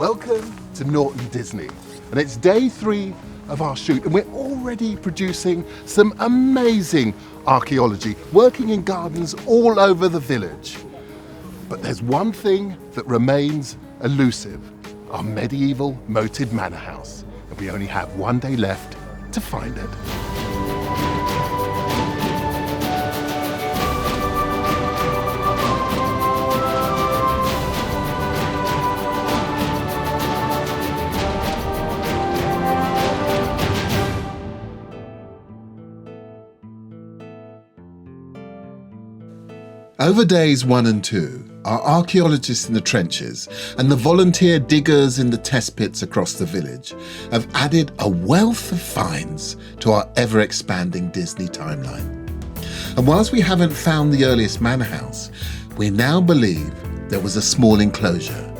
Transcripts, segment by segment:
Welcome to Norton Disney, and it's day 3 of our shoot, and we're already producing some amazing archaeology, working in gardens all over the village. But there's one thing that remains elusive, our medieval moated manor house, and we only have one day left to find it. Over days 1 and 2, our archaeologists in the trenches and the volunteer diggers in the test pits across the village have added a wealth of finds to our ever-expanding Disney timeline. And whilst we haven't found the earliest manor house, we now believe there was a small enclosure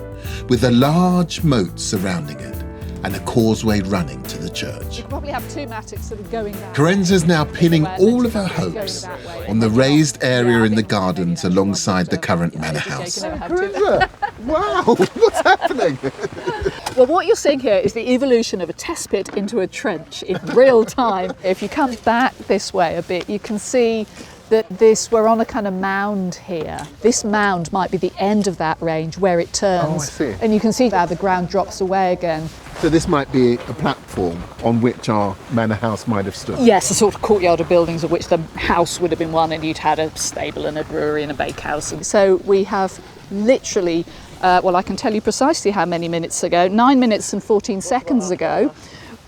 with a large moat surrounding it and a causeway running to the church. You probably have 2 mattocks sort of going down. Carenza's now pinning all of her hopes on the raised area in the gardens alongside the current manor house. Carenza! Wow, what's happening? Well, what you're seeing here is the evolution of a test pit into a trench in real time. If you come back this way a bit, you can see that we're on a kind of mound here. This mound might be the end of that range where it turns. Oh, I see. And you can see how the ground drops away again. So this might be a platform on which our manor house might have stood? Yes, a sort of courtyard of buildings of which the house would have been one, and you'd had a stable and a brewery and a bakehouse. And so we have literally, well, I can tell you precisely how many minutes ago, 9 minutes and 14 seconds ago,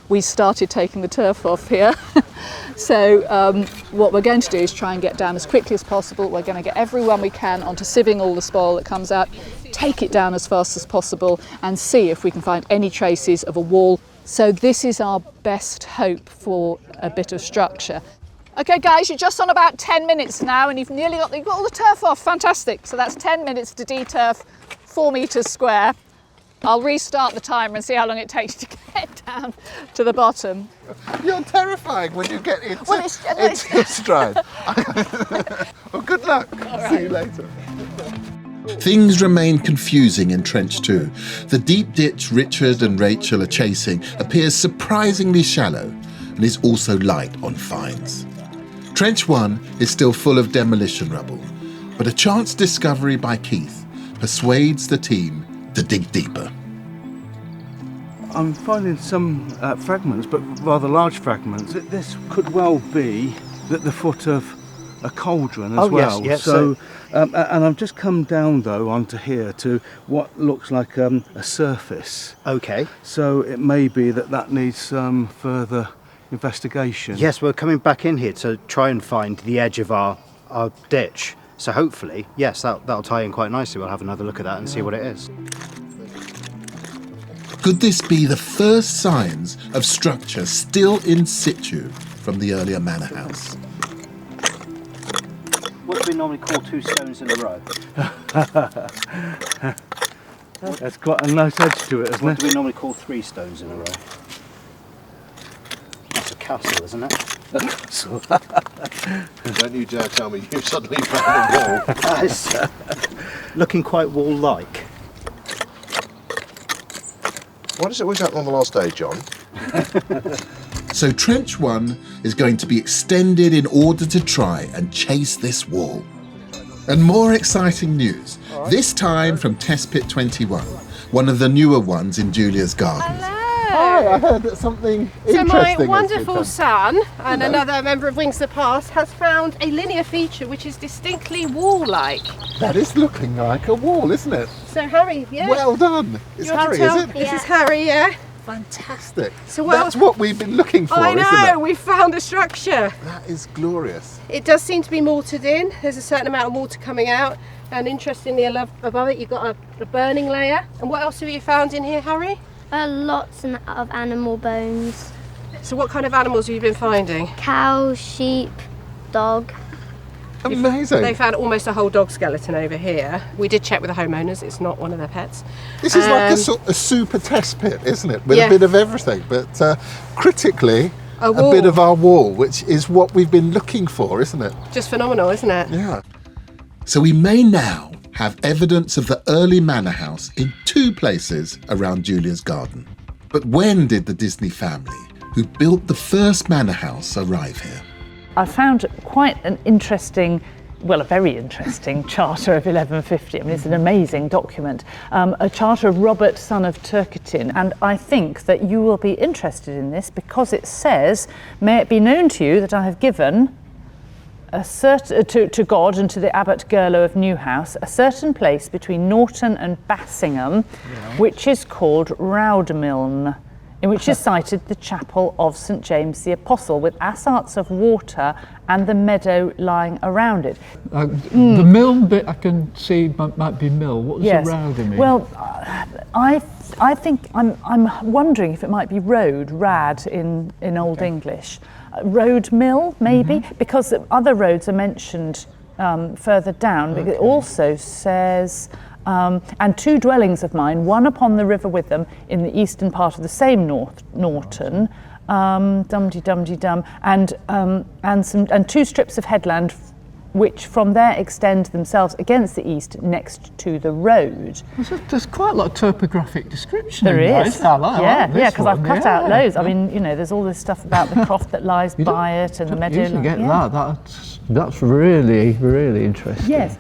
we started taking the turf off here. So what we're going to do is try and get down as quickly as possible. We're going to get everyone we can onto sieving all the spoil that comes out, take it down as fast as possible and see if we can find any traces of a wall. So this is our best hope for a bit of structure. Okay guys, you're just on about 10 minutes now and you've got all the turf off. Fantastic. So that's 10 minutes to de-turf 4 metres square. I'll restart the timer and see how long it takes to get down to the bottom. You're terrifying when you get into your stride. Well, good luck. Right. See you later. Things remain confusing in Trench 2. The deep ditch Richard and Rachael are chasing appears surprisingly shallow and is also light on finds. Trench 1 is still full of demolition rubble, but a chance discovery by Keith persuades the team to dig deeper. I'm finding some fragments, but rather large fragments. This could well be at the foot of a cauldron as well. Yes. So, and I've just come down though onto here to what looks like a surface. Okay. So it may be that needs some further investigation. Yes, we're coming back in here to try and find the edge of our ditch. So hopefully, yes, that'll tie in quite nicely. We'll have another look at that and see what it is. Could this be the first signs of structure still in situ from the earlier manor house? What do we normally call 2 stones in a row? That's quite a nice edge to it, isn't it? What do we normally call 3 stones in a row? That's a castle, isn't it? Don't you dare tell me you suddenly found a wall. That is looking quite wall-like. Why does it always happen on the last day, John? So Trench 1 is going to be extended in order to try and chase this wall. And more exciting news, this time from Test Pit 21, one of the newer ones in Julia's gardens. Hi, I heard that something so interesting my wonderful son and another member of Wings of the Past has found a linear feature which is distinctly wall-like. That is looking like a wall, isn't it? So Harry, yeah. Well done. It's Harry, is it? This is Harry, yeah. Fantastic. So that's what we've been looking for, I know, isn't it? we found a structure. That is glorious. It does seem to be mortared in. There's a certain amount of water coming out. And interestingly, above it, you've got a burning layer. And what else have you found in here, Harry? Lots of animal bones. So what kind of animals have you been finding? Cow, sheep, dog. Amazing. They found almost a whole dog skeleton over here. We did check with the homeowners, it's not one of their pets. This is like a super test pit, isn't it? With a bit of everything, but critically, a bit of our wall, which is what we've been looking for, isn't it? Just phenomenal, isn't it? Yeah. So we may now have evidence of the early manor house in 2 places around Julia's garden. But when did the Disney family, who built the first manor house, arrive here? I found quite an interesting, well, a very interesting charter of 1150. I mean, it's an amazing document. A charter of Robert, son of Turketin. And I think that you will be interested in this because it says, "May it be known to you that I have given to God and to the Abbot Gerlo of Newhouse a certain place between Norton and Bassingham, which is called Rowdemiln, in which is cited the chapel of St James the Apostle, with assarts of water and the meadow lying around it." The mill bit I can see might be mill. What does the rowder mean? Well, I think I'm wondering if it might be road, rad in Old English. Road mill, maybe, because other roads are mentioned further down. It also says, and 2 dwellings of mine, one upon the river Witham in the eastern part of the same Norton, dum-de-dum-de-dum, and 2 strips of headland which from there extend themselves against the east next to the road. There's quite a lot of topographic description. There is. I like because I've cut out loads. I mean, you know, there's all this stuff about the croft that lies by it and the meadow. You get that's really, really interesting. Yes.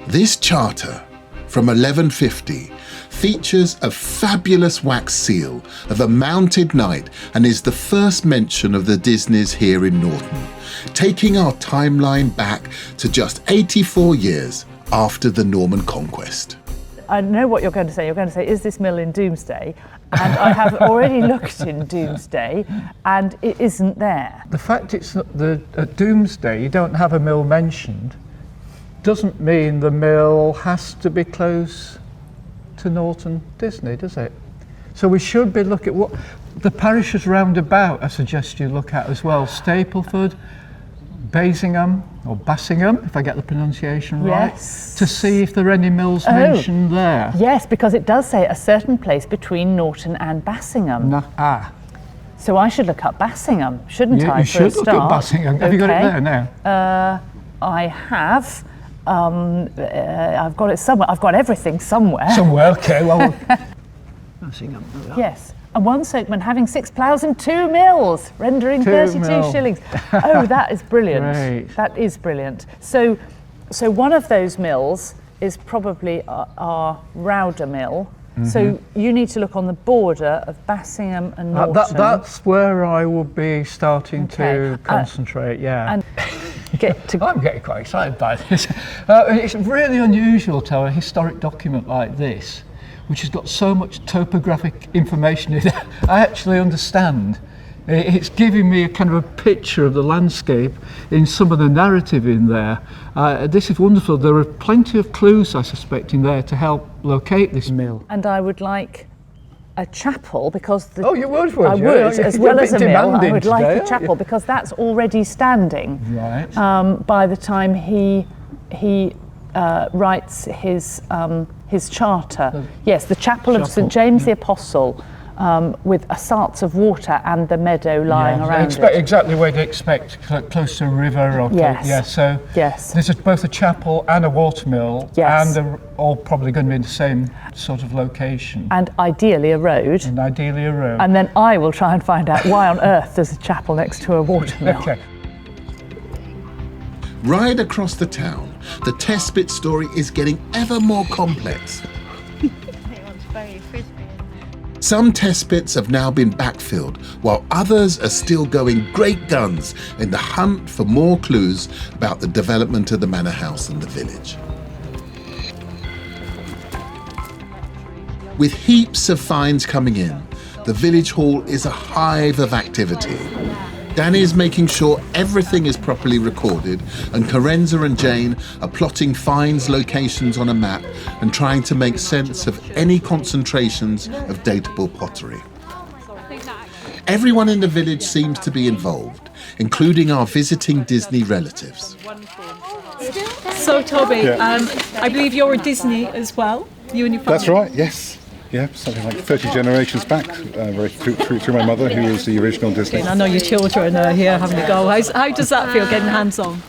This charter from 1150 features a fabulous wax seal of a mounted knight and is the first mention of the Disneys here in Norton, taking our timeline back to just 84 years after the Norman conquest. I know what you're going to say. You're going to say, is this mill in Doomsday? And I have already looked in Doomsday and it isn't there. The fact it's not at Doomsday you don't have a mill mentioned doesn't mean the mill has to be close to Norton Disney, does it? So we should be looking at what the parishes roundabout. I suggest you look at as well: Stapleford, Basingham or Bassingham, if I get the pronunciation right, to see if there are any mills mentioned there. Yes, because it does say a certain place between Norton and Bassingham. So I should look up Bassingham, shouldn't I? You should look up Bassingham. Have you got it there now? I have. I've got it somewhere. I've got everything somewhere. Somewhere, okay. Well, Bassingham. Yes. And one soakman having 6 ploughs and 2 mills, rendering 32 shillings. Oh, that is brilliant. Great. That is brilliant. So one of those mills is probably our Rowder mill. So you need to look on the border of Bassingham and Norton. That's where I will be starting to concentrate, And I'm getting quite excited by this. It's really unusual to have a historic document like this, which has got so much topographic information in it. I actually understand. It's giving me a kind of a picture of the landscape in some of the narrative in there. This is wonderful. There are plenty of clues, I suspect, in there to help locate this mill. And I would like a chapel because you would? I would, as well as a mill. I would like a chapel because that's already standing. Right. By the time he writes his charter. Yes, the chapel of St James the Apostle. With assarts of water and the meadow lying around it. Exactly where you'd expect, close to a river. Or there's both a chapel and a watermill, and they're all probably going to be in the same sort of location. And ideally a road. And then I will try and find out why on earth there's a chapel next to a watermill. Okay. Right across the town, the Testbit story is getting ever more complex. Some test pits have now been backfilled, while others are still going great guns in the hunt for more clues about the development of the manor house and the village. With heaps of finds coming in, the village hall is a hive of activity. Dani is making sure everything is properly recorded, and Carenza and Jane are plotting finds locations on a map and trying to make sense of any concentrations of datable pottery. Everyone in the village seems to be involved, including our visiting Disney relatives. So Toby, I believe you're a Disney as well, you and your family? That's right, yes. Yeah, something like 30 generations back, through my mother, who was the original Disney. And I know your children are here having a go. How does that feel, getting hands-on?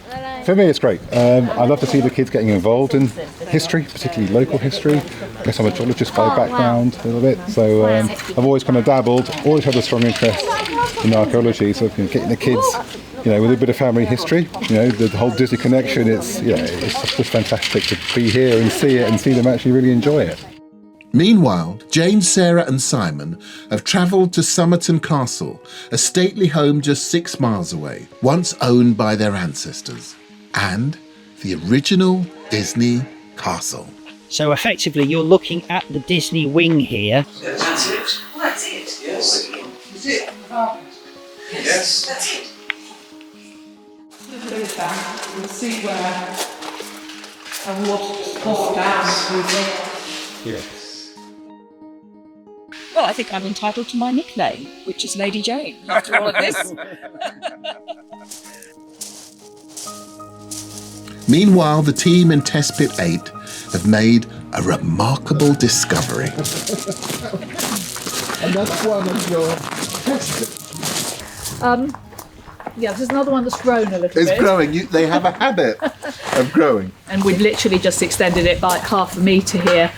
For me, it's great. I love to see the kids getting involved in history, particularly local history. I guess I'm a geologist by background a little bit, so I've always kind of dabbled, always had a strong interest in archaeology, so getting the kids, with a bit of family history, the whole Disney connection, it's just fantastic to be here and see it and see them actually really enjoy it. Meanwhile, Jane, Sarah and Simon have travelled to Somerton Castle, a stately home just 6 miles away, once owned by their ancestors, and the original Disney castle. So effectively you're looking at the Disney wing here. That's it. Well, that's it. Yes. Is it? Yes. That's it. There is that. We'll see where and what's down. Yes. Well, I think I'm entitled to my nickname, which is Lady Jane, after all of this. Meanwhile, the team in Test Pit 8 have made a remarkable discovery. And that's one of your test pits. Yeah, there's another one that's grown a little bit. It's growing. They have a habit of growing. And we've literally just extended it by half a metre here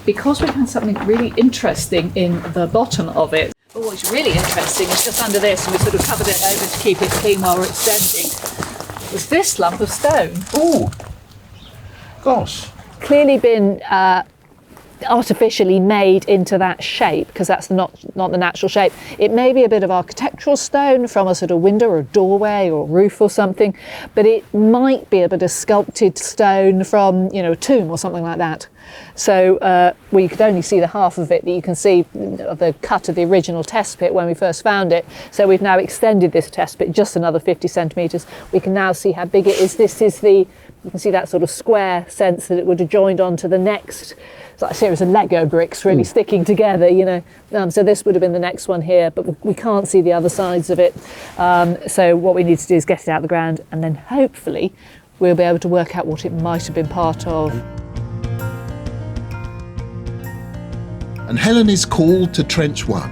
because we found something really interesting in the bottom of it. But what's really interesting is just under this, and we sort of covered it over to keep it clean while we're extending, was this lump of stone. Oh, gosh. Clearly been artificially made into that shape, because that's not the natural shape. It may be a bit of architectural stone from a sort of window or a doorway or a roof or something, but it might be a bit of sculpted stone from, a tomb or something like that. So we could only see the half of it that you can see of the cut of the original test pit when we first found it. So we've now extended this test pit just another 50 centimetres. We can now see how big it is. You can see that sort of square sense that it would have joined onto the next. It's like a series of Lego bricks really sticking together, So this would have been the next one here, but we can't see the other sides of it. So what we need to do is get it out of the ground, and then hopefully we'll be able to work out what it might have been part of. And Helen is called to Trench 1.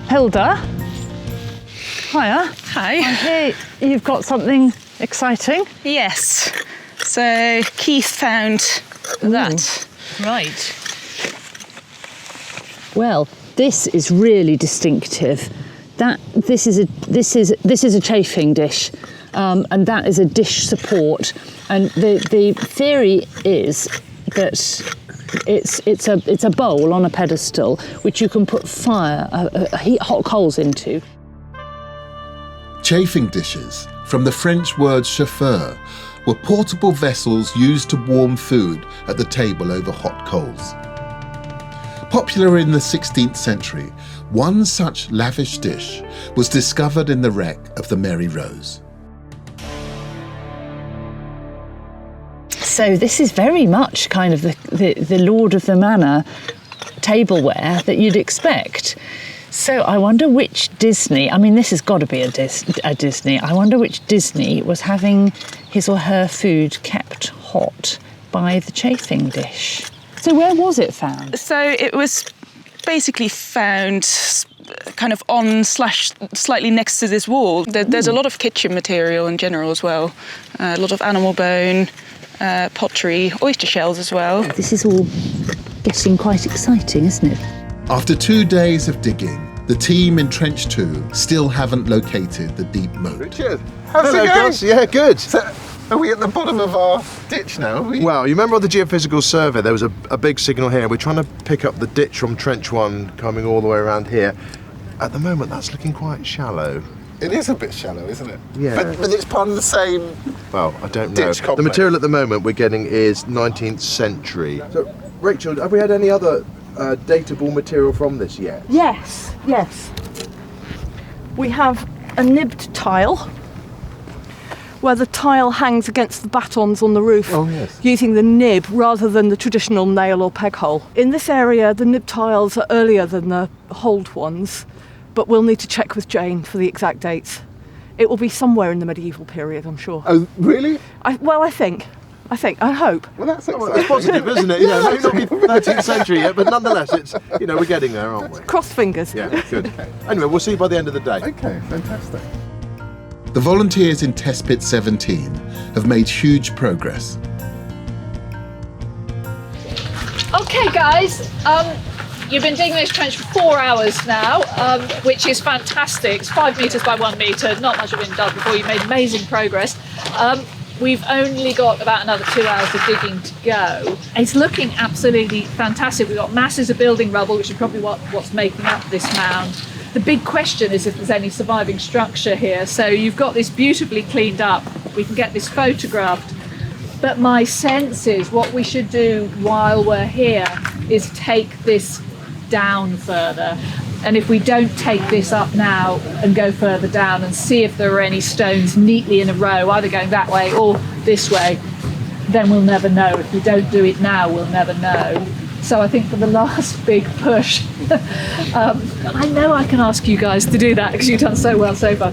Hilde. Hiya. Hi. I'm here. You've got something exciting. Yes. So Keith found that. Right. Well, this is really distinctive. This is a chafing dish, and that is a dish support. And the theory is that it's a bowl on a pedestal which you can put heat hot coals into. Chafing dishes, from the French word chauffer, were portable vessels used to warm food at the table over hot coals. Popular in the 16th century, one such lavish dish was discovered in the wreck of the Mary Rose. So this is very much kind of the Lord of the Manor tableware that you'd expect. So I wonder which Disney, this has got to be a Disney, I wonder which Disney was having his or her food kept hot by the chafing dish. So where was it found? So it was basically found kind of on / slightly next to this wall. There's a lot of kitchen material in general as well. A lot of animal bone, pottery, oyster shells as well. This is all getting quite exciting, isn't it? After 2 days of digging, the team in Trench 2 still haven't located the deep moat. Richard, how's it going? Gus? Yeah, good. So, are we at the bottom of our ditch now? Well, you remember on the geophysical survey there was a big signal here. We're trying to pick up the ditch from Trench 1 coming all the way around here. At the moment that's looking quite shallow. It is a bit shallow, isn't it? Yeah. But it's part of the same... Well, I don't know. Ditch complex. The material at the moment we're getting is 19th century. So, Rachael, have we had any other datable material from this yet? Yes. We have a nibbed tile where the tile hangs against the batons on the roof using the nib rather than the traditional nail or peg hole. In this area, the nib tiles are earlier than the holed ones, but we'll need to check with Jane for the exact dates. It will be somewhere in the medieval period, I'm sure. Oh, really? I hope. Well, that's exciting. Well, it's positive, isn't it? Yeah, maybe not be 13th century yet, but nonetheless, it's we're getting there, aren't we? Cross fingers. Yeah, good. Anyway, we'll see you by the end of the day. Okay, fantastic. The volunteers in Test Pit 17 have made huge progress. Okay guys, you've been digging this trench for 4 hours now, which is fantastic. It's 5 metres by 1 metre, not much have been done before. You've made amazing progress. We've only got about another 2 hours of digging to go. It's looking absolutely fantastic. We've got masses of building rubble, which is probably what's making up this mound. The big question is if there's any surviving structure here. So you've got this beautifully cleaned up. We can get this photographed. But my sense is what we should do while we're here is take this down further. And if we don't take this up now and go further down and see if there are any stones neatly in a row, either going that way or this way, then we'll never know. If we don't do it now, we'll never know. So I think for the last big push, I know I can ask you guys to do that because you've done so well so far.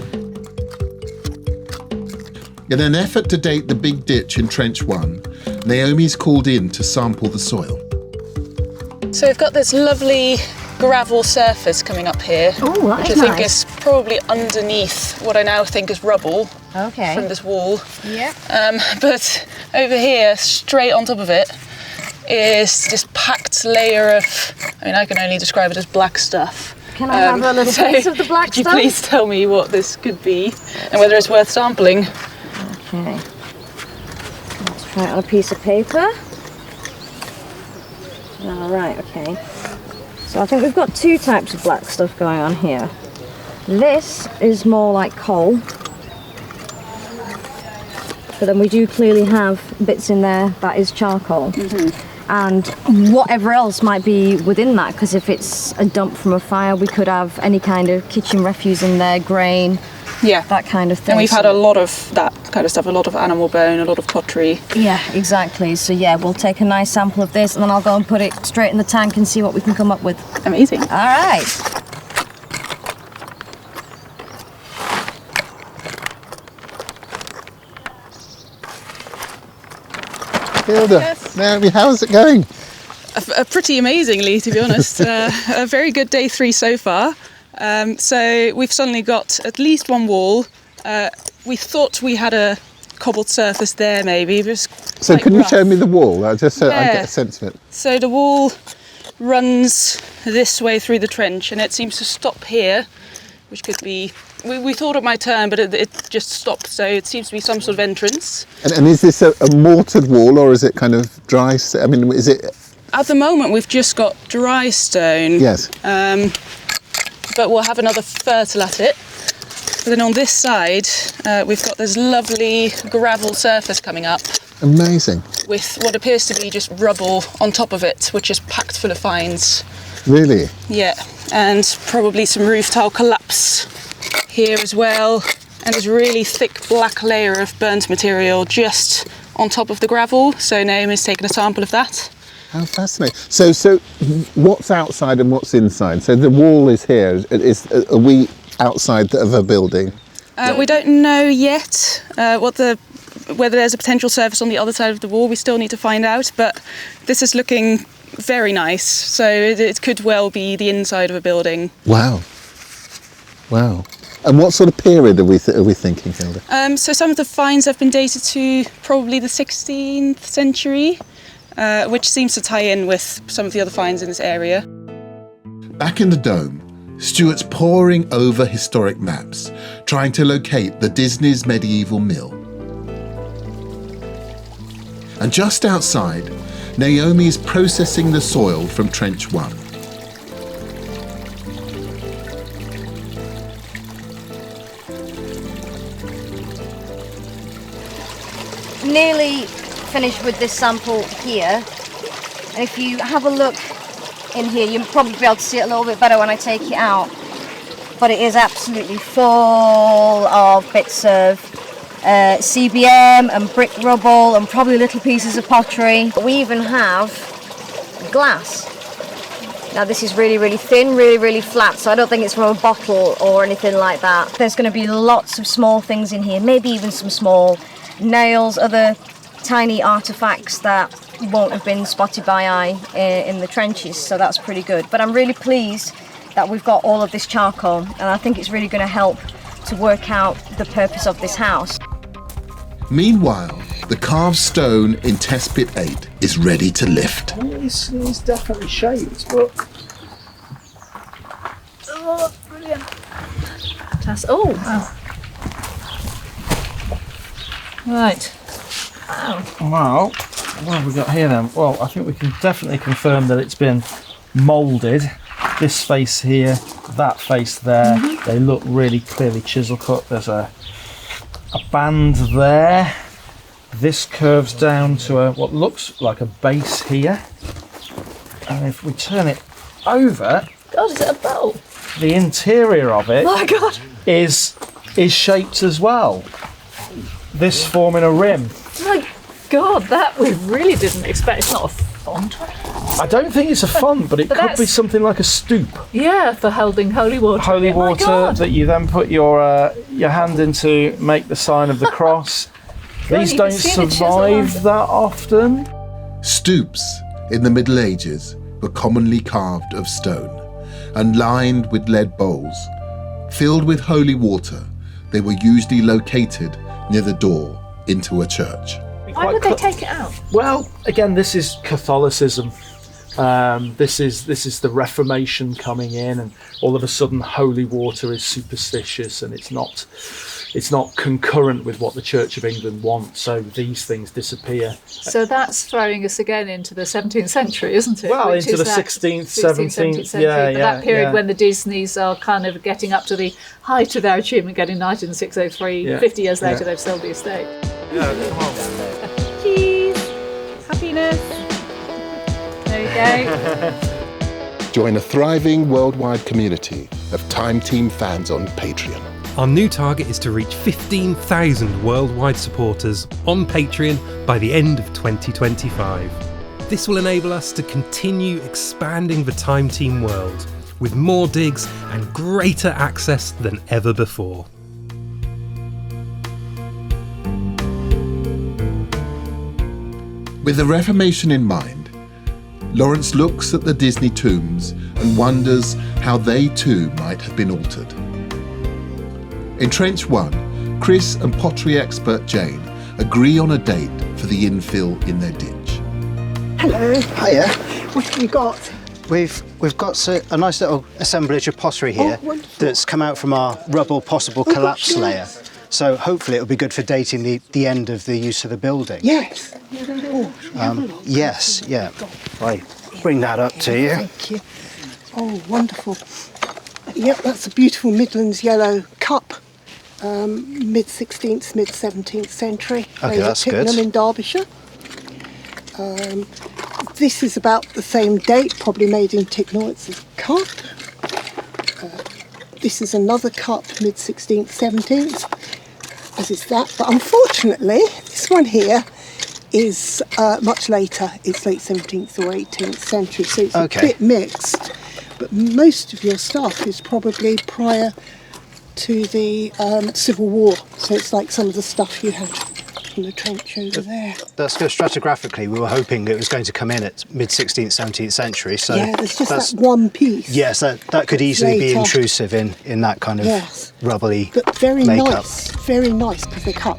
In an effort to date the big ditch in Trench 1, Naomi's called in to sample the soil. So we've got this lovely gravel surface coming up here, which I think is probably underneath what I now think is rubble from this wall. Yeah. But over here, straight on top of it, is this packed layer of, I mean, I can only describe it as black stuff. Can I have a little piece of the black could stuff? you please tell me what this could be and whether it's worth sampling? Okay. Let's try it on a piece of paper. All right, okay. So I think we've got 2 types of black stuff going on here. This is more like coal. But then we do clearly have bits in there that is charcoal. And whatever else might be within that, because if it's a dump from a fire, we could have any kind of kitchen refuse in there, grain, that kind of thing. And we've had a lot of that kind of stuff, a lot of animal bone, a lot of pottery. Yeah, exactly. So yeah, we'll take a nice sample of this and then I'll go and put it straight in the tank and see what we can come up with. Amazing. All right. Hilde, Naomi, how's it going? Pretty amazingly, to be honest. A very good day 3 so far. So we've suddenly got at least one wall. We thought we had a cobbled surface there, maybe. So can you show me the wall, just so I get a sense of it? So the wall runs this way through the trench and it seems to stop here, which could be... We thought it might turn, but it just stopped, so it seems to be some sort of entrance. And is this a mortared wall or is it kind of dry? I mean, is it... At the moment, we've just got dry stone. Yes. But we'll have another fertile at it. But then on this side, we've got this lovely gravel surface coming up. Amazing. With what appears to be just rubble on top of it, which is packed full of fines. Really? Yeah, and probably some roof tile collapse here as well. And this really thick black layer of burnt material just on top of the gravel. So Naomi's taken a sample of that. How fascinating. So what's outside and what's inside? So the wall is here. Are we outside of a building? We don't know yet whether there's a potential surface on the other side of the wall. We still need to find out, but this is looking very nice. So it could well be the inside of a building. Wow. Wow. And what sort of period are we thinking, Hilde? So some of the finds have been dated to probably the 16th century, which seems to tie in with some of the other finds in this area. Back in the dome, Stewart's poring over historic maps, trying to locate the Disney's medieval mill. And just outside, Naomi is processing the soil from Trench 1. Nearly finished with this sample here, and if you have a look in here, you'll probably be able to see it a little bit better when I take it out, but it is absolutely full of bits of CBM and brick rubble and probably little pieces of pottery. We even have glass. Now this is really, really thin, really, really flat, so I don't think it's from a bottle or anything like that. There's going to be lots of small things in here, maybe even some small nails, other tiny artifacts that won't have been spotted by eye in the trenches, so that's pretty good. But I'm really pleased that we've got all of this charcoal, and I think it's really going to help to work out the purpose of this house. Meanwhile, the carved stone in test pit 8 is ready to lift. It's definitely shaped, but... Oh, brilliant. Oh, wow. Right. Wow. What have we got here then? Well, I think we can definitely confirm that it's been moulded. This face here, that face there, they look really clearly chisel cut. There's a band there. This curves down to what looks like a base here. And if we turn it over, God, is it a bowl? the interior of it My God. is shaped as well. This forming a rim. My God, that we really didn't expect. It's not a font. I don't think it's a font, but it But could be that's- something like a stoup. Yeah, for holding holy water. Holy Oh my water God. that you then put your hand into, make the sign of the cross. These you don't can see the chisel survive on that often. Stoups in the Middle Ages were commonly carved of stone and lined with lead bowls. Filled with holy water, they were usually located near the door into a church. Why would they take it out? Well, again, this is Catholicism. This is the Reformation coming in, and all of a sudden, holy water is superstitious, and it's not concurrent with what the Church of England wants. So these things disappear. So that's throwing us again into the 17th century, isn't it? Well, Which into is the that 16th, 17th 17th, century. yeah, But that period yeah. when the Disneys are kind of getting up to the height of their achievement, getting knighted in 603. Yeah. 50 years later, Yeah. they've sold the estate. Yeah, come on. Cheese, happiness. There you go. Join a thriving worldwide community of Time Team fans on Patreon. Our new target is to reach 15,000 worldwide supporters on Patreon by the end of 2025. This will enable us to continue expanding the Time Team world with more digs and greater access than ever before. With the Reformation in mind, Lawrence looks at the Disney tombs and wonders how they too might have been altered. In Trench 1, Chris and pottery expert Jane agree on a date for the infill in their ditch. Hello. Hiya. What have you got? We've got a nice little assemblage of pottery here that's come out from our rubble possible collapse layer. So hopefully it'll be good for dating the end of the use of the building. Yes. Yes, yeah. I bring that up to you. Thank you. Oh, wonderful. Yep, that's a beautiful Midlands yellow cup. Mid-16th, mid-17th century. Okay, Made at that's good. Pitman in Derbyshire. This is about the same date, probably made in Ticknowitz cup. This is another cup, mid-16th, 17th, as is that. But unfortunately, this one here is much later. It's late 17th or 18th century, so it's a bit mixed. But most of your stuff is probably prior to the Civil War. So it's like some of the stuff you had from the trench over there. That's good. Stratigraphically, we were hoping it was going to come in at mid-16th, 17th century. So Yeah, there's just that one piece. Yes, that could easily be later. intrusive in that kind of Yes. rubbly But very makeup. nice because they cut.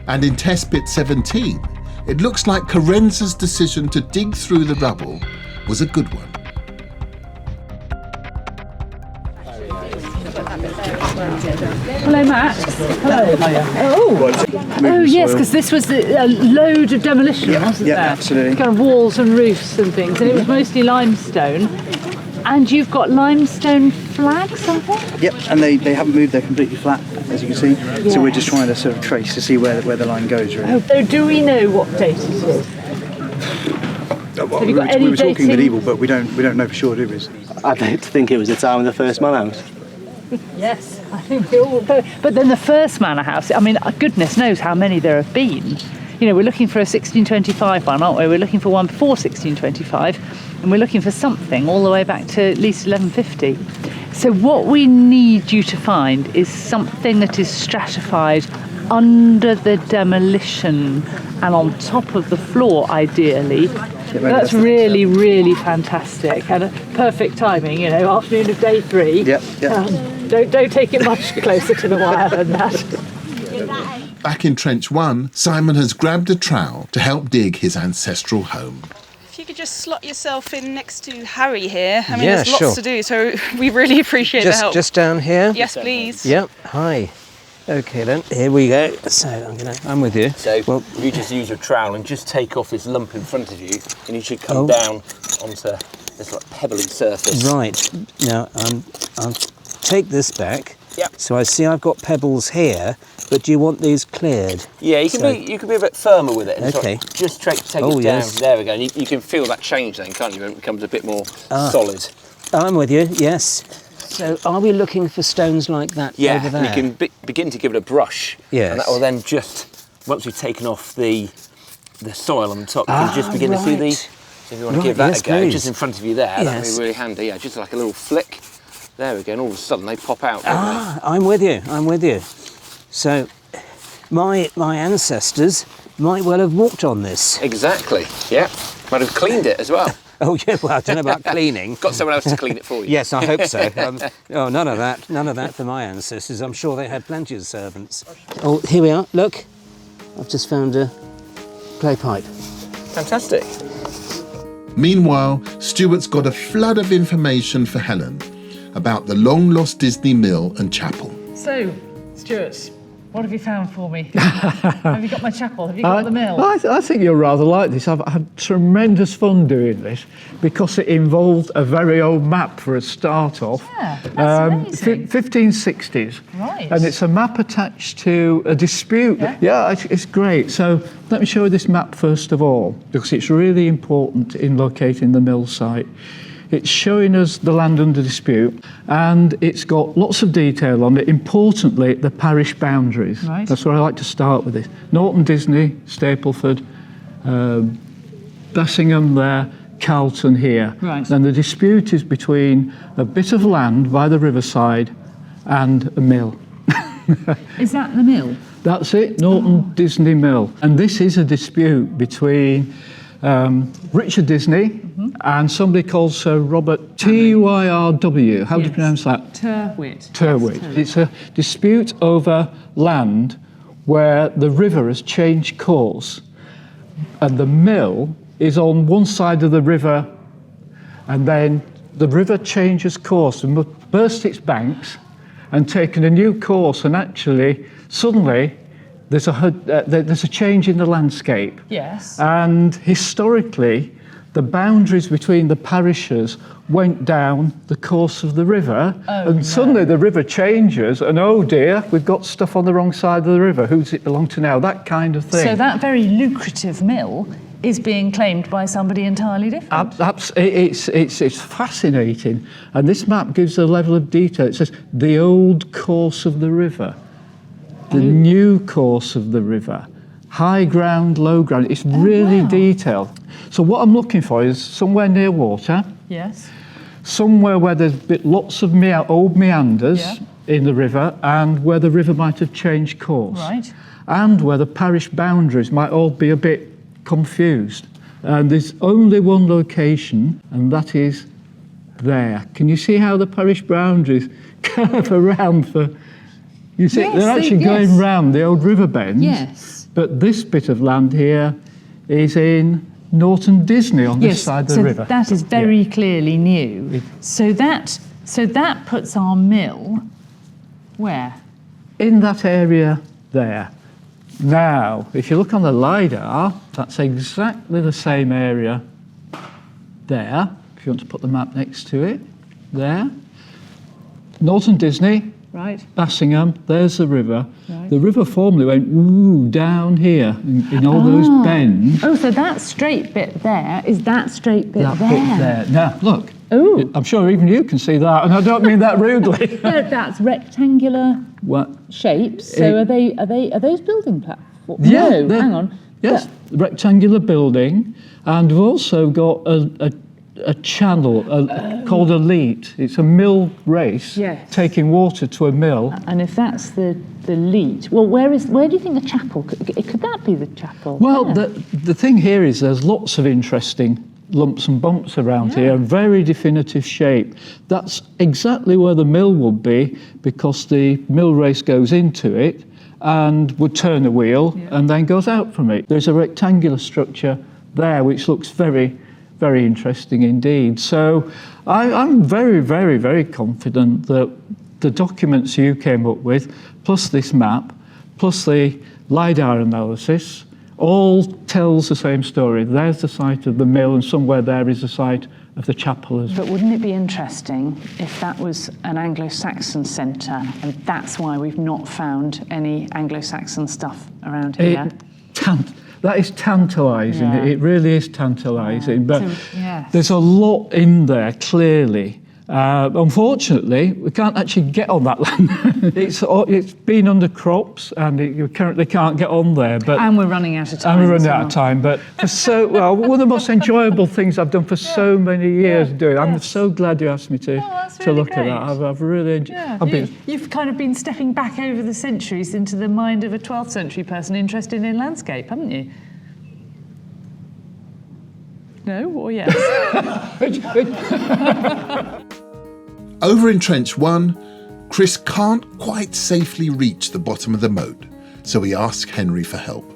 And in test bit 17, it looks like Carenza's decision to dig through the rubble was a good one. Hello, Matt. Hello. Oh yes, because this was a load of demolition, wasn't there? Absolutely. Kind of walls and roofs and things, and it was mostly limestone. And you've got limestone flags, I think? Yep, and they haven't moved, they're completely flat, as you can see. So we're just trying to sort of trace to see where the line goes, really. Oh, so do we know what date it is? Have you got any we were talking dating? medieval, but we don't know for sure, do we? I'd like to think it was the time of the first manor house. Yes, I think we all do. But then the first manor house, I mean, goodness knows how many there have been. You know, we're looking for a 1625 one, aren't we? We're looking for one before 1625, and we're looking for something all the way back to at least 1150. So what we need you to find is something that is stratified under the demolition and on top of the floor, ideally. That's really, really fantastic, and perfect timing, you know, afternoon of day 3. Yep. Don't take it much closer to the wire than that. Back in Trench 1, Simon has grabbed a trowel to help dig his ancestral home. If you could just slot yourself in next to Harry here. I mean, Yeah, there's lots sure. to do, so we really appreciate the help. Just down here? Yes, please. Yep, hi. Okay then, here we go. So I'm with you. So well, you just use your trowel and just take off this lump in front of you, and you should come Oh. down onto this like pebbly surface. right. Now I'll take this back. Yep. So I see I've got pebbles here, but do you want these cleared? Yeah, you can be a bit firmer with it. And Okay. sort of just take Oh, it down. yes. There we go. And you can feel that change then, can't you? When it becomes a bit more Ah. solid. I'm with you. Yes. So are we looking for stones like that Yeah, over there? and you can begin to give it a brush. Yes. And that will then just, once you've taken off the soil on the top, you can just begin to see the. right. So if you want to Right, give that yes, a go, please. just in front of you there, that'd Yes. be really handy. Yeah, just like a little flick. There we go, and all of a sudden they pop out. don't Ah, I'm with you. I'm with you. So my ancestors might well have walked on this. they? Exactly. Yeah. Might have cleaned it as well. Oh yeah, well I don't know about cleaning. Got someone else to clean it for you. Yes, I hope so. Oh, none of that for my ancestors. I'm sure they had plenty of servants. Oh, here we are. Look, I've just found a clay pipe. Fantastic. Meanwhile, Stewart's got a flood of information for Helen about the long-lost Disney mill and chapel. So, Stewart, what have you found for me? Have you got my chapel? Have you got the mill? I think you'll rather like this. I've had tremendous fun doing this because it involved a very old map for a start off. Yeah, that's amazing. 1560s. Right. And it's a map attached to a dispute. Yeah. It's great. So let me show you this map first of all, because it's really important in locating the mill site. It's showing us the land under dispute, and it's got lots of detail on it. Importantly, the parish boundaries. Right. That's where I like to start with this. Norton Disney, Stapleford, Bassingham there, Carlton here. Right. And the dispute is between a bit of land by the riverside and a mill. Is that the mill? That's it, Norton Disney Mill. And this is a dispute between Richard Disney and somebody called Sir Robert Tyrw. How do you pronounce that? Tyrwhitt. Tyrwhitt. It's a dispute over land where the river has changed course, and the mill is on one side of the river, and then the river changes course and burst its banks and taken a new course, and actually suddenly there's a change in the landscape. Yes. And historically, the boundaries between the parishes went down the course of the river, and suddenly the river changes, and oh dear, we've got stuff on the wrong side of the river. Who does it belong to now? That kind of thing. So that very lucrative mill is being claimed by somebody entirely different. It's fascinating, and this map gives a level of detail. It says the old course of the river, the new course of the river, high ground, low ground. It's really detailed. So what I'm looking for is somewhere near water, Yes. somewhere where there's lots of old meanders in the river, and where the river might have changed course. Right. And where the parish boundaries might all be a bit confused. And there's only one location, and that is there. Can you see how the parish boundaries curve around for... You see, they're actually going round the old river bends. Yes. But this bit of land here is in Norton Disney on this side of the river. That is very clearly new. So that puts our mill where? In that area there. Now, if you look on the LiDAR, that's exactly the same area there. If you want to put the map next to it, there. Norton Disney. Right. Bassingham, there's the river. Right. The river formerly went down here in all those bends. Oh, so that straight bit there is that straight bit That there. bit there. Now, look. Ooh. I'm sure even you can see that, and I don't mean that rudely. No, that's rectangular What? shapes. So are those building platforms? Yeah, No, they're- hang on. Yes, rectangular building, and we've also got a channel called a leat. It's a mill race, taking water to a mill. And if that's the leat, well, where do you think the chapel could that be? The chapel? Well, Yeah. the thing here is there's lots of interesting lumps and bumps around here, very definitive shape. That's exactly where the mill would be, because the mill race goes into it and would turn the wheel and then goes out from it. There's a rectangular structure there which looks very, very interesting indeed. So I'm very, very, very confident that the documents you came up with, plus this map, plus the LiDAR analysis, all tells the same story. There's the site of the mill, and somewhere there is the site of the chapel as well. But wouldn't it be interesting if that was an Anglo-Saxon centre, and that's why we've not found any Anglo-Saxon stuff around here? That is tantalising. Yeah. It really is tantalising. But yes. there's a lot in there, clearly. Unfortunately, we can't actually get on that land. It's been under crops, and you currently can't get on there. And we're running out of time. And we're running out of time. But one of the most enjoyable things I've done for so many years doing. I'm so glad you asked me to look at that. I've really enjoyed. You've kind of been stepping back over the centuries into the mind of a 12th century person interested in landscape, haven't you? No or yes? Over in Trench 1, Chris can't quite safely reach the bottom of the moat, so he asks Henry for help.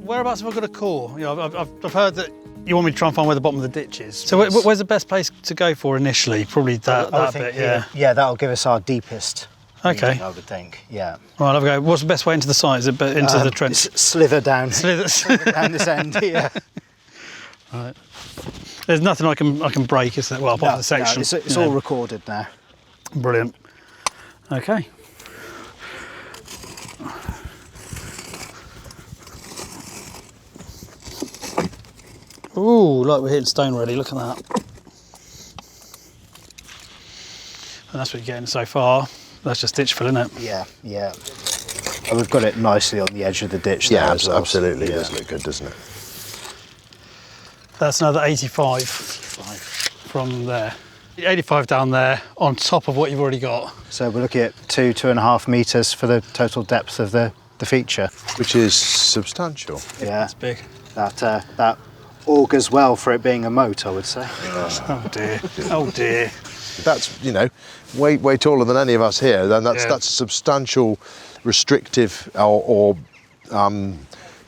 Whereabouts have I got a core? You know, I've heard that you want me to try and find where the bottom of the ditch is. So where's the best place to go for initially? Probably that bit, yeah. Yeah, that'll give us our deepest. Okay. Reading, I would think, yeah. Right, I'll go. What's the best way into the site? Is it into the trench? Slither down. Slither down this end, yeah. Right. There's nothing I can break, is there? Well, apart from the section. No, it's all recorded now. Brilliant. Okay. Ooh, like we're hitting stone already, look at that. And that's what you're getting so far. That's just ditch fill, isn't it? Yeah, yeah. And we've got it nicely on the edge of the ditch there. Yeah, as well. absolutely. It does look good, doesn't it? That's another 85 from there. 85 down there on top of what you've already got. So we're looking at 2.5 metres for the total depth of the feature. Which is substantial. Yeah. It's big. That augurs well for it being a moat, I would say. Oh dear, oh dear. That's, way taller than any of us here. Then that's a substantial restrictive or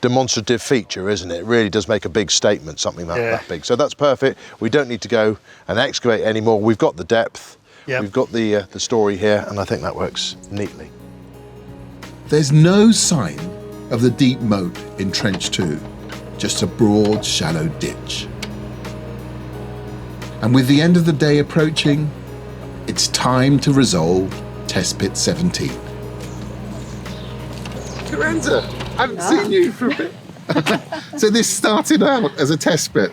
demonstrative feature, isn't it? It really does make a big statement, something that big. So that's perfect. We don't need to go and excavate anymore. We've got the depth, we've got the story here, and I think that works neatly. There's no sign of the deep moat in Trench 2, just a broad, shallow ditch. And with the end of the day approaching, it's time to resolve Test Pit 17. Carenza, I haven't seen you for a bit. So this started out as a test pit,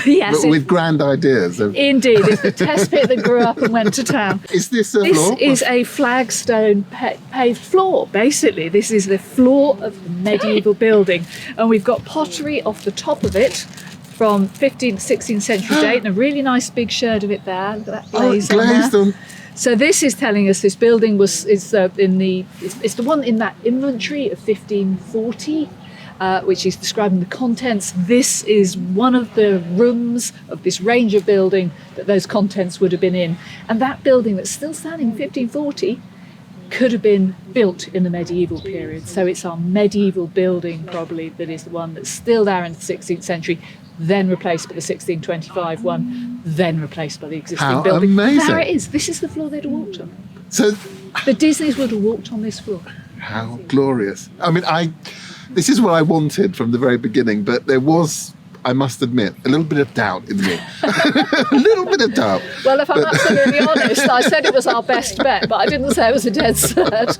yes, but with grand ideas. Indeed, it's the test pit that grew up and went to town. Is this a floor? This is a flagstone paved floor, basically. This is the floor of the medieval building. And we've got pottery off the top of it from 15th, 16th century date, and a really nice big sherd of it there. Look at that glaze on there. So this is telling us this building is the one in that inventory of 1540, which is describing the contents. This is one of the rooms of this range of building that those contents would have been in. And that building that's still standing in 1540 could have been built in the medieval period. So it's our medieval building probably that is the one that's still there in the 16th century, then replaced by the 1625 one, then replaced by the existing building. Amazing. There it is. This is the floor they'd have walked on. So the Disneys would have walked on this floor. How glorious. I mean, this is what I wanted from the very beginning, but there was, I must admit, a little bit of doubt in me. A little bit of doubt. Well, if I'm absolutely honest, I said it was our best bet, but I didn't say it was a dead cert.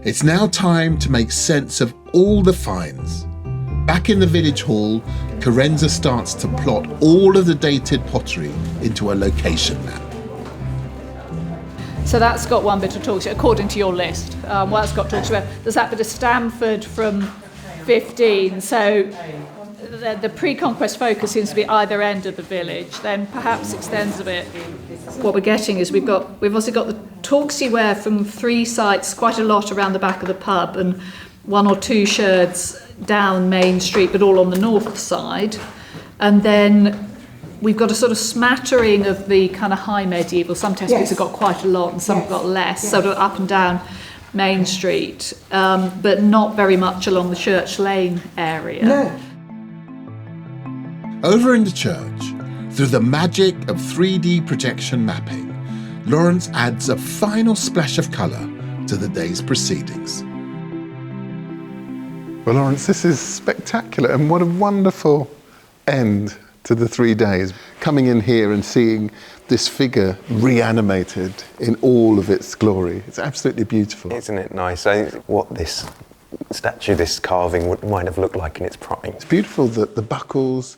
It's now time to make sense of all the finds. Back in the village hall, Carenza starts to plot all of the dated pottery into a location map. So that's got one bit of talks, according to your list. What it's got talks about, there's that bit of Stamford from 15. So the pre-conquest focus seems to be either end of the village, then perhaps extends a bit. What we're getting is we've also got the Torksey ware from 3 sites, quite a lot around the back of the pub, and 1 or 2 sherds down Main Street, but all on the north side. And then we've got a sort of smattering of the kind of high medieval. Some test pits have got quite a lot and some have got less, sort of up and down Main Street, but not very much along the Church Lane area. No. Over in the church, through the magic of 3D projection mapping, Lawrence adds a final splash of colour to the day's proceedings. Well, Lawrence, this is spectacular, and what a wonderful end to the 3 days. Coming in here and seeing this figure reanimated in all of its glory. It's absolutely beautiful. Isn't it nice? I think what this statue, this carving might have looked like in its prime. It's beautiful that the buckles,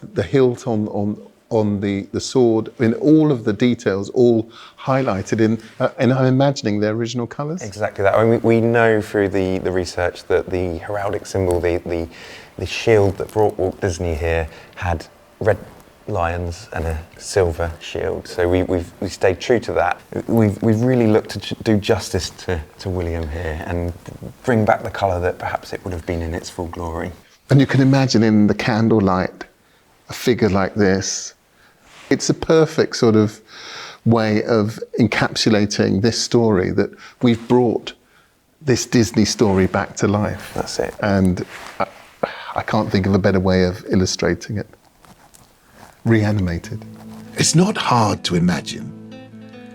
the hilt on the sword, in all of the details, all highlighted in I'm imagining their original colours. Exactly that. I mean, we know through the research that the heraldic symbol, the shield that brought Walt Disney here, had red lions and a silver shield. So we stayed true to that. We've really looked to do justice to William here and bring back the colour that perhaps it would have been in its full glory. And you can imagine in the candlelight a figure like this. It's a perfect sort of way of encapsulating this story, that we've brought this Disney story back to life. That's it. And I can't think of a better way of illustrating it. Reanimated. It's not hard to imagine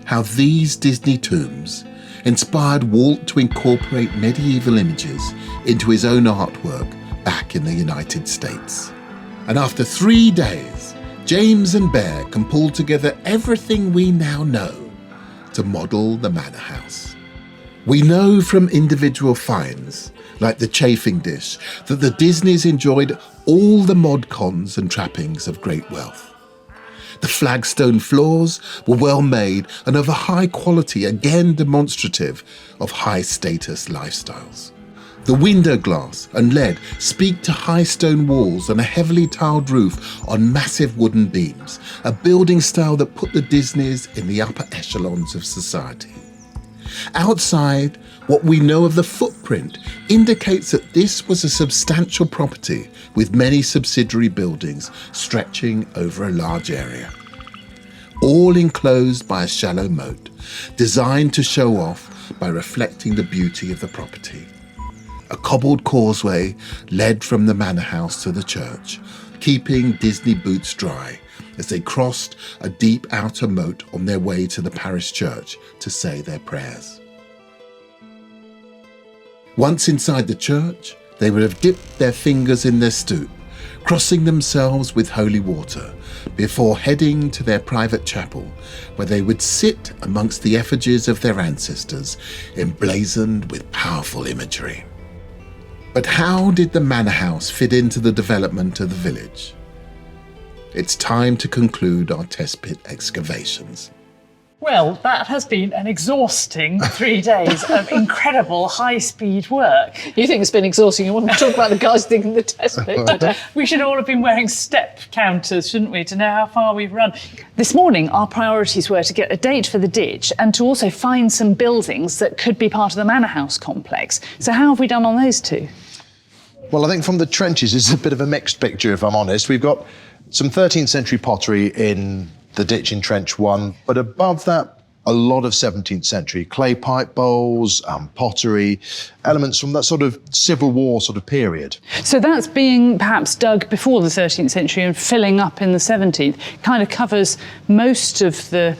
how these Disney tombs inspired Walt to incorporate medieval images into his own artwork back in the United States. And after 3 days, James and Bear can pull together everything we now know to model the manor house. We know from individual finds, like the chafing dish, that the Disneys enjoyed all the mod cons and trappings of great wealth. The flagstone floors were well made and of a high quality, again demonstrative of high status lifestyles. The window glass and lead speak to high stone walls and a heavily tiled roof on massive wooden beams, a building style that put the Disneys in the upper echelons of society. Outside, what we know of the footprint indicates that this was a substantial property with many subsidiary buildings stretching over a large area. All enclosed by a shallow moat, designed to show off by reflecting the beauty of the property. A cobbled causeway led from the manor house to the church, keeping Disney boots dry as they crossed a deep outer moat on their way to the parish church to say their prayers. Once inside the church, they would have dipped their fingers in their stoup, crossing themselves with holy water, before heading to their private chapel, where they would sit amongst the effigies of their ancestors, emblazoned with powerful imagery. But how did the manor house fit into the development of the village? It's time to conclude our test pit excavations. Well, that has been an exhausting 3 days of incredible high-speed work. You think it's been exhausting? You want to talk about the guys digging the test pit today? We should all have been wearing step counters, shouldn't we, to know how far we've run. This morning, our priorities were to get a date for the ditch and to also find some buildings that could be part of the manor house complex. So how have we done on those two? Well, I think from the trenches, it's a bit of a mixed picture, if I'm honest. We've got some 13th century pottery in the ditch in Trench 1, but above that, a lot of 17th century clay pipe bowls, pottery, elements from that sort of Civil War sort of period. So that's being perhaps dug before the 13th century and filling up in the 17th, kind of covers most of the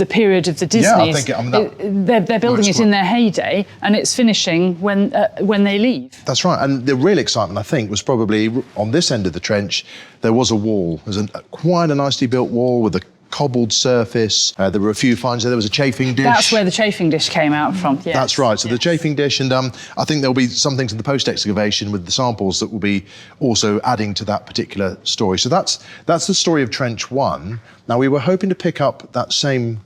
period of the Disneys. Yeah, I think they're building it in their heyday, and it's finishing when they leave. That's right, and the real excitement, I think, was probably on this end of the trench. There was a wall. There's quite a nicely built wall with a cobbled surface. There were a few finds there. There was a chafing dish. That's where the chafing dish came out from, yes. That's right, so the chafing dish, and I think there'll be some things in the post-excavation with the samples that will be also adding to that particular story. So that's the story of Trench 1. Now, we were hoping to pick up that same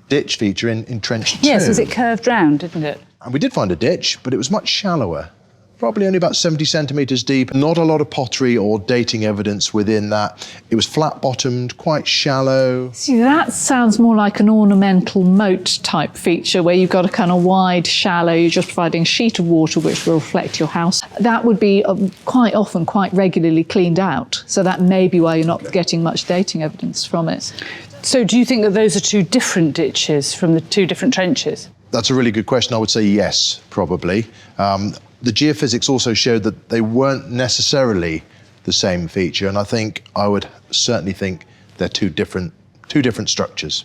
ditch feature in Trench 2. Yes, as it curved round, didn't it? And we did find a ditch, but it was much shallower probably only about 70 centimetres deep. Not a lot of pottery or dating evidence within that. It was flat-bottomed, quite shallow. See, that sounds more like an ornamental moat type feature where you've got a kind of wide, shallow, you're just providing a sheet of water which will reflect your house. That would be quite often, quite regularly cleaned out. So that may be why you're not getting much dating evidence from it. So do you think that those are two different ditches from the two different trenches? That's a really good question. I would say yes, probably. The geophysics also showed that they weren't necessarily the same feature, and I would certainly think they're two different structures.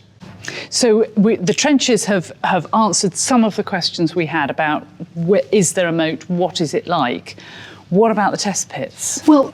So the trenches have answered some of the questions we had about is there a moat, what is it like? What about the test pits? Well,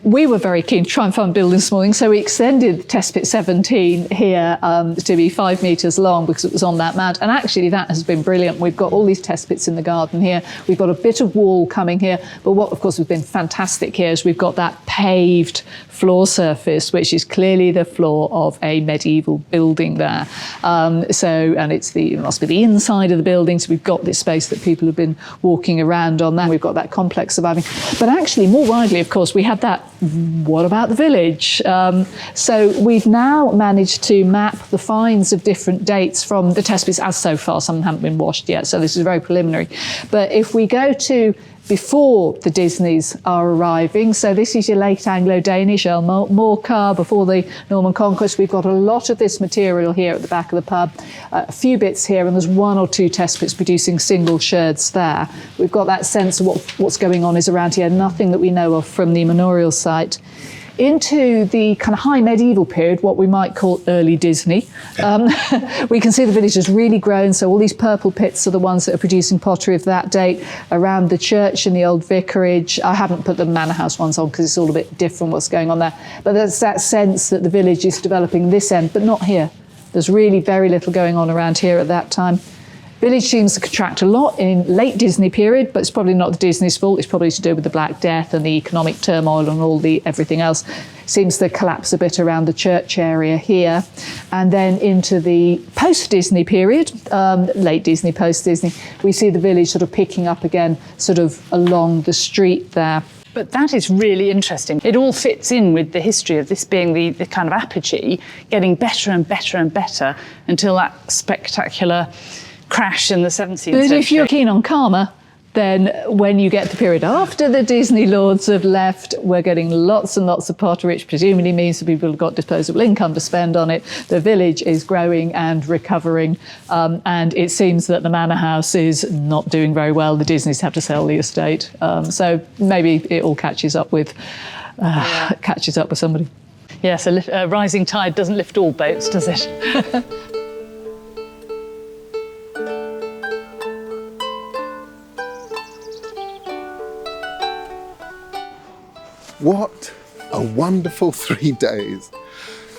we were very keen to try and find buildings this morning, so we extended test pit 17 here to be 5 metres long because it was on that mound. And actually that has been brilliant. We've got all these test pits in the garden here. We've got a bit of wall coming here. But what, of course, has been fantastic here is we've got that paved floor surface, which is clearly the floor of a medieval building there. And it must be the inside of the building. So we've got this space that people have been walking around on there. We've got that complex surviving. But actually, more widely, of course, we had that, what about the village? So we've now managed to map the finds of different dates from the test pits as so far. Some haven't been washed yet, so this is very preliminary. But if we go to before the Disneys are arriving, so this is your late Anglo-Danish, Earl Morcar, before the Norman Conquest. We've got a lot of this material here at the back of the pub, a few bits here, and there's 1 or 2 test pits producing single sherds there. We've got that sense of what's going on is around here, nothing that we know of from the memorial site. Into the kind of high medieval period, what we might call early Disney, we can see the village has really grown. So all these purple pits are the ones that are producing pottery of that date around the church and the old vicarage. I haven't put the manor house ones on because it's all a bit different what's going on there. But there's that sense that the village is developing this end, but not here. There's really very little going on around here at that time. Village seems to contract a lot in late Disney period, but it's probably not the Disney's fault. It's probably to do with the Black Death and the economic turmoil and all the everything else. Seems to collapse a bit around the church area here. And then into the post-Disney period, late Disney, post-Disney, we see the village sort of picking up again, sort of along the street there. But that is really interesting. It all fits in with the history of this being the kind of apogee, getting better and better and better until that spectacular crash in the 17th century. But if you're keen on karma, then when you get the period after the Disney lords have left, we're getting lots and lots of pottery, which presumably means that people have got disposable income to spend on it. The village is growing and recovering, and it seems that the manor house is not doing very well. The Disneys have to sell the estate, so maybe it all catches up with somebody. Yes, a rising tide doesn't lift all boats, does it? What a wonderful 3 days.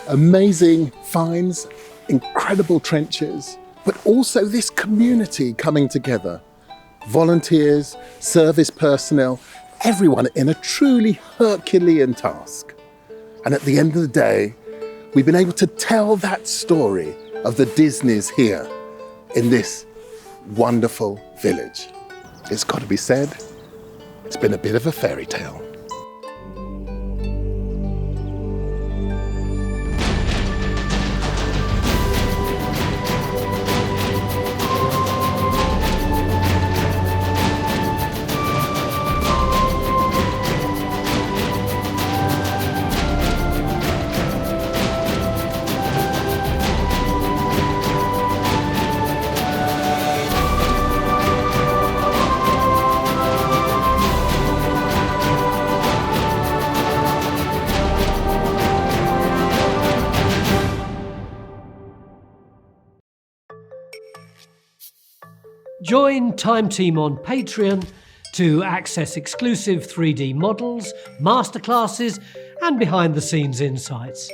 Amazing finds, incredible trenches, but also this community coming together. Volunteers, service personnel, everyone in a truly Herculean task. And at the end of the day, we've been able to tell that story of the Disneys here in this wonderful village. It's got to be said, it's been a bit of a fairy tale. Join Time Team on Patreon to access exclusive 3D models, masterclasses, and behind-the-scenes insights.